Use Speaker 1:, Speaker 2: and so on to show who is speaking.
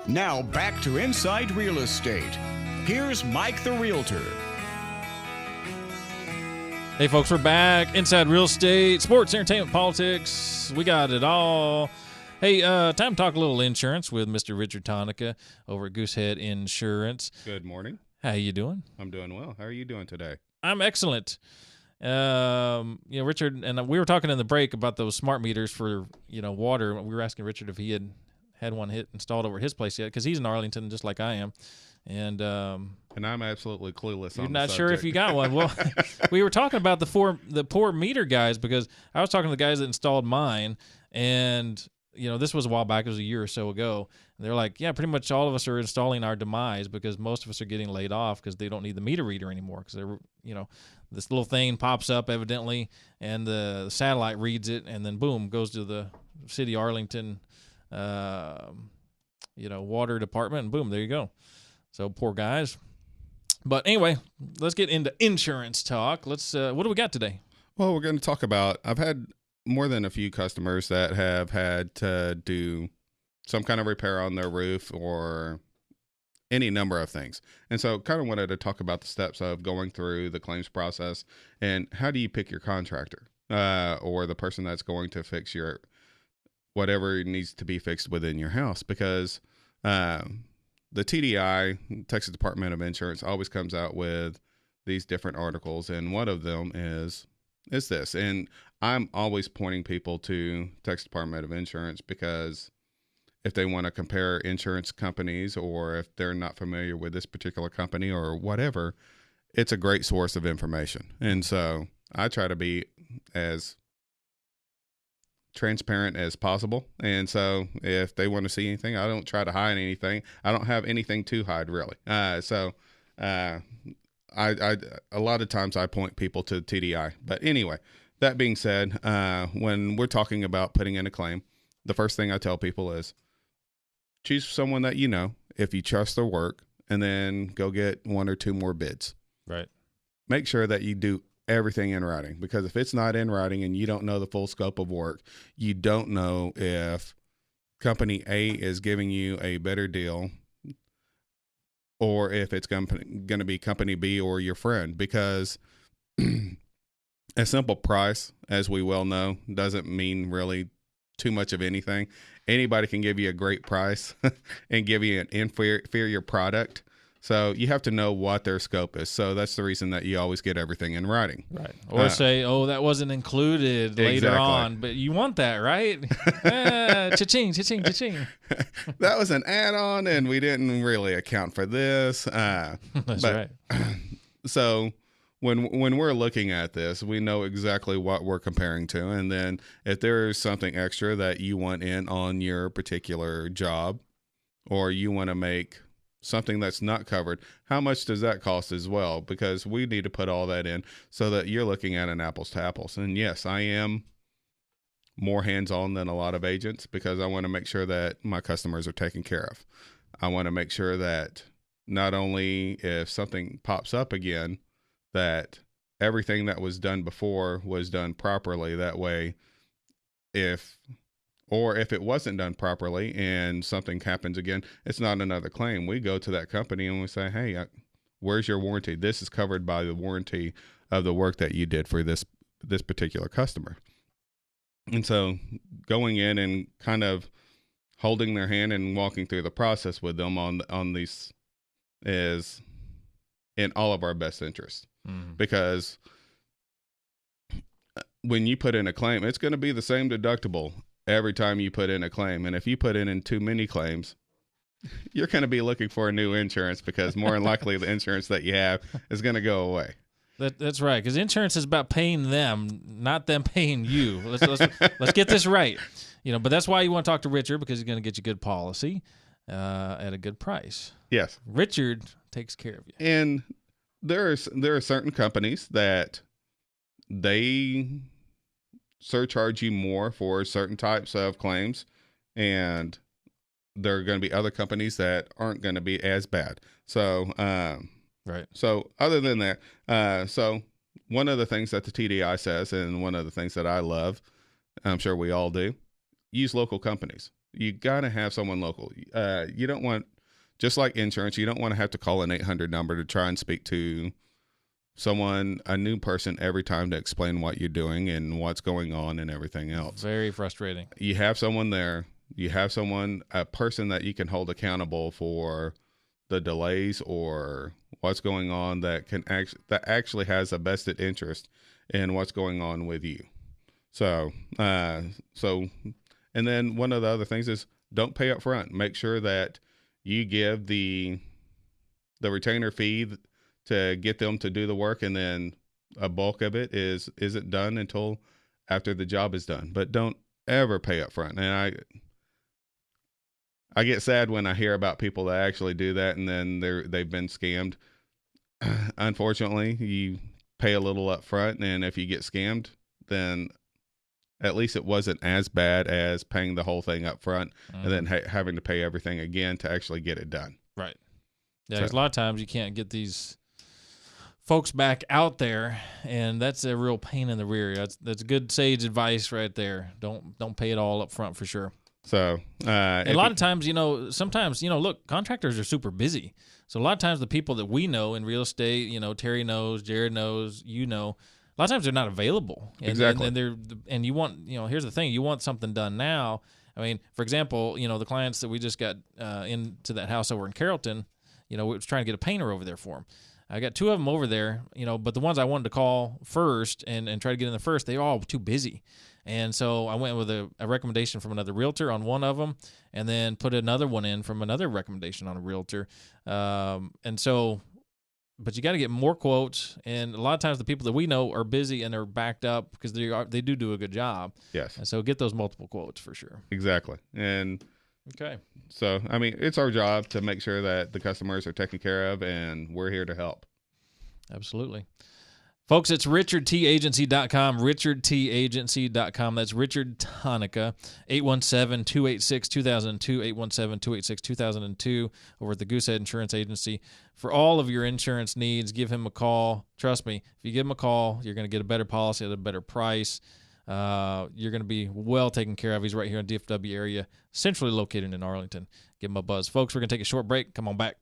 Speaker 1: Now back to Inside Real Estate. Here's Mike the Realtor.
Speaker 2: Hey folks, we're back. Inside Real Estate, sports, entertainment, politics. We got it all. Hey, time to talk a little insurance with Mr. Richard .tonihka over at Goosehead Insurance.
Speaker 3: Good morning.
Speaker 2: How you doing?
Speaker 3: I'm doing well. How are you doing today?
Speaker 2: I'm excellent. Richard and we were talking in the break about those smart meters for, water. We were asking Richard if he had one installed over his place yet, because he's in Arlington just like I am. And
Speaker 3: I'm absolutely clueless on the
Speaker 2: not
Speaker 3: subject.
Speaker 2: sure if you got one. Well, we were talking about the poor meter guys, because I was talking to the guys that installed mine, and this was a while back. It was a year or so ago. And they're like, yeah, pretty much all of us are installing our demise, because most of us are getting laid off because they don't need the meter reader anymore, because they're, this little thing pops up evidently, and the satellite reads it, and then boom, goes to the city of Arlington, water department, and boom, there you go. So poor guys. But anyway, let's get into insurance talk. Let's. What do we got today?
Speaker 3: Well, we're going to talk about, I've had more than a few customers that have had to do some kind of repair on their roof or any number of things. And so kind of wanted to talk about the steps of going through the claims process, and how do you pick your contractor or the person that's going to fix your whatever needs to be fixed within your house, because the TDI, Texas Department of Insurance, always comes out with these different articles, and one of them is this. And I'm always pointing people to Texas Department of Insurance, because if they want to compare insurance companies, or if they're not familiar with this particular company or whatever, it's a great source of information. And so I try to be as transparent as possible. And so if they want to see anything, I don't try to hide anything. I don't have anything to hide, really. So I a lot of times I point people to TDI. But anyway, that being said, when we're talking about putting in a claim, the first thing I tell people is choose someone that if you trust their work, and then go get one or two more bids.
Speaker 2: Right.
Speaker 3: Make sure that you do everything in writing, because if it's not in writing and you don't know the full scope of work, you don't know if company A is giving you a better deal, or if it's going to be company B or your friend, because a simple price, as we well know, doesn't mean really too much of anything. Anybody can give you a great price and give you an inferior product. So you have to know what their scope is. So that's the reason that you always get everything in writing.
Speaker 2: Right. Or say, that wasn't included later on. But you want that, right? Cha-ching, cha-ching, cha-ching.
Speaker 3: That was an add-on, and we didn't really account for this.
Speaker 2: That's right.
Speaker 3: So when we're looking at this, we know exactly what we're comparing to. And then if there's something extra that you want in on your particular job, or you want to make something that's not covered, how much does that cost as well? Because we need to put all that in so that you're looking at an apples to apples. And yes, I am more hands-on than a lot of agents, because I want to make sure that my customers are taken care of. I want to make sure that not only if something pops up again, that everything that was done before was done properly. That way, if it wasn't done properly and something happens again, it's not another claim. We go to that company and we say, hey, where's your warranty? This is covered by the warranty of the work that you did for this particular customer. And so going in and kind of holding their hand and walking through the process with them on these is in all of our best interest. Mm-hmm. Because when you put in a claim, it's going to be the same deductible every time you put in a claim. And if you put in too many claims, you're going to be looking for a new insurance, because more than likely the insurance that you have is going to go away.
Speaker 2: That's right, because insurance is about paying them, not them paying you. Let's get this right. But that's why you want to talk to Richard, because he's going to get you good policy at a good price.
Speaker 3: Yes.
Speaker 2: Richard takes care of you.
Speaker 3: And there are certain companies that they surcharge you more for certain types of claims, and there are going to be other companies that aren't going to be as bad. So,
Speaker 2: right.
Speaker 3: So other than that, so one of the things that the TDI says, and one of the things that I love, I'm sure we all do, use local companies. You got to have someone local. You don't want, just like insurance, you don't want to have to call an 800 number to try and speak to someone, a new person every time to explain what you're doing and what's going on and everything else.
Speaker 2: Very frustrating.
Speaker 3: You have someone there. You have someone, a person that you can hold accountable for the delays or what's going on that actually has a vested interest in what's going on with you. So, and then one of the other things is don't pay up front. Make sure that you give the retainer fee to get them to do the work, and then a bulk of it isn't done until after the job is done. But don't ever pay up front. And I get sad when I hear about people that actually do that and then they've been scammed. Unfortunately, you pay a little up front, and if you get scammed, then at least it wasn't as bad as paying the whole thing up front and then having to pay everything again to actually get it done.
Speaker 2: Right. Yeah, because a lot of times you can't get these folks back out there, and that's a real pain in the rear. That's good sage advice right there. Don't pay it all up front for sure.
Speaker 3: So
Speaker 2: a lot of times, sometimes, look, contractors are super busy. So a lot of times the people that we know in real estate, Terry knows, Jared knows, a lot of times they're not available.
Speaker 3: Exactly.
Speaker 2: And you want, here's the thing, you want something done now. I mean, for example, the clients that we just got into that house over in Carrollton, we was trying to get a painter over there for them. I got 2 of them over there, but the ones I wanted to call first and try to get in there first, they were all too busy. And so I went with a recommendation from another realtor on one of them, and then put another one in from another recommendation on a realtor. But you got to get more quotes, and a lot of times the people that we know are busy and they're backed up because they do a good job.
Speaker 3: Yes.
Speaker 2: And so get those multiple quotes for sure.
Speaker 3: Exactly. And
Speaker 2: okay.
Speaker 3: So, I mean, it's our job to make sure that the customers are taken care of, and we're here to help.
Speaker 2: Absolutely. Folks, it's richard.tagency.com, richard.tagency.com. That's Richard Tonica, 817-286-2002, 817-286-2002, over at the Goosehead Insurance Agency. For all of your insurance needs, give him a call. Trust me, if you give him a call, you're going to get a better policy at a better price. You're going to be well taken care of. He's right here in the DFW area, centrally located in Arlington. Give him a buzz. Folks, we're going to take a short break. Come on back.